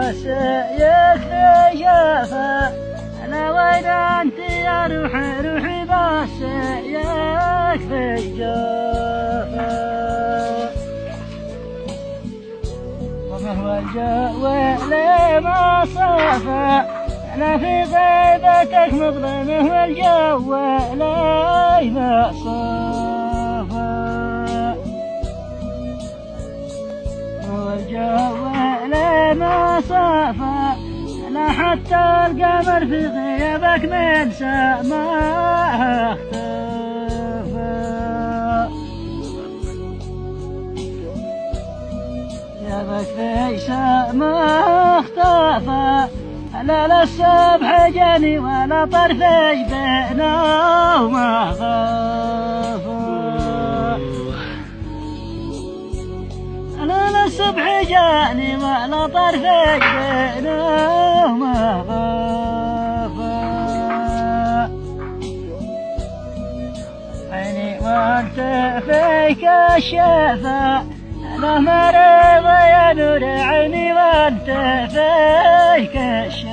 بس يكفي جفا أنا وين أنت يا روحي روحي بس يكفي جفا وما هو الجو لما صفى أنا في غيبتك مظلمه والجو لما صفى والجو لما صفى أنا حتى القمر في غيابك من سماه اختفى غيابك في سماه اختفى لا الصبح جاني ولا طرفي بينه وما خافى لا الصبح جاني ولا طرفي بينه وما خافى عيني وانت فيك الشفا أنا مريض يا نور عيني وانت فيك الشفا